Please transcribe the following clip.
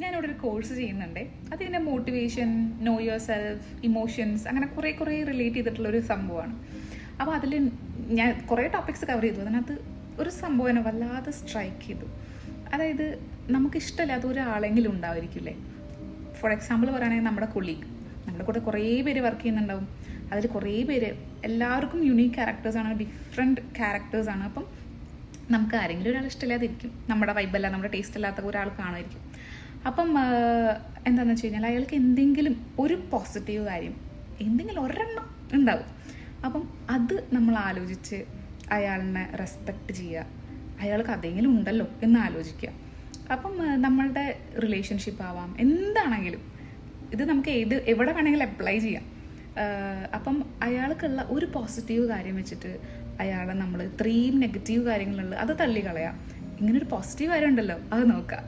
ഞാനിവിടെ ഒരു കോഴ്സ് ചെയ്യുന്നുണ്ട്. അതിൻ്റെ motivation, no your self, emotions, അങ്ങനെ കുറേ റിലേറ്റ് ചെയ്തിട്ടുള്ളൊരു സംഭവമാണ്. അപ്പോൾ അതിൽ ഞാൻ കുറേ ടോപ്പിക്സ് കവർ ചെയ്തു. അതിനകത്ത് ഒരു സംഭവം എന്നെ വല്ലാതെ സ്ട്രൈക്ക് ചെയ്തു. അതായത് നമുക്കിഷ്ടമില്ലാത്ത ഒരാളെങ്കിലും ഉണ്ടായിരിക്കില്ലേ. ഫോർ എക്സാമ്പിൾ പറയുകയാണെങ്കിൽ നമ്മുടെ കൊളീഗ്, നമ്മുടെ കൂടെ കുറേ പേര് വർക്ക് ചെയ്യുന്നുണ്ടാവും. അതിൽ കുറേ പേര് എല്ലാവർക്കും യുണീക്ക് ക്യാരക്ടേഴ്സാണ്, ഡിഫറെൻറ്റ് ക്യാരക്ടേഴ്സാണ്. അപ്പം നമുക്ക് ആരെങ്കിലും ഒരാൾ ഇഷ്ടമില്ലാതിരിക്കും, നമ്മുടെ വൈബല്ല, നമ്മുടെ ടേസ്റ്റ് അല്ലാത്ത ഒരാൾ കാണുമായിരിക്കും. അപ്പം എന്താണെന്ന് വെച്ച് കഴിഞ്ഞാൽ അയാൾക്ക് എന്തെങ്കിലും ഒരു പോസിറ്റീവ് കാര്യം, എന്തെങ്കിലും ഒരെണ്ണം ഉണ്ടാവും. അപ്പം അത് നമ്മൾ ആലോചിച്ച് അയാളിനെ റെസ്പെക്റ്റ് ചെയ്യുക, അയാൾക്ക് അതെങ്കിലും ഉണ്ടല്ലോ എന്ന് ആലോചിക്കുക. അപ്പം നമ്മളുടെ റിലേഷൻഷിപ്പ് ആവാം, എന്താണെങ്കിലും ഇത് നമുക്ക് എവിടെ വേണമെങ്കിലും അപ്ലൈ ചെയ്യാം. അപ്പം അയാൾക്കുള്ള ഒരു പോസിറ്റീവ് കാര്യം വെച്ചിട്ട് അയാളെ നമ്മൾ ഇത്രയും നെഗറ്റീവ് കാര്യങ്ങളുള്ള അത് തള്ളിക്കളയാം. ഇങ്ങനൊരു പോസിറ്റീവ് കാര്യം ഉണ്ടല്ലോ, അത് നോക്കാം.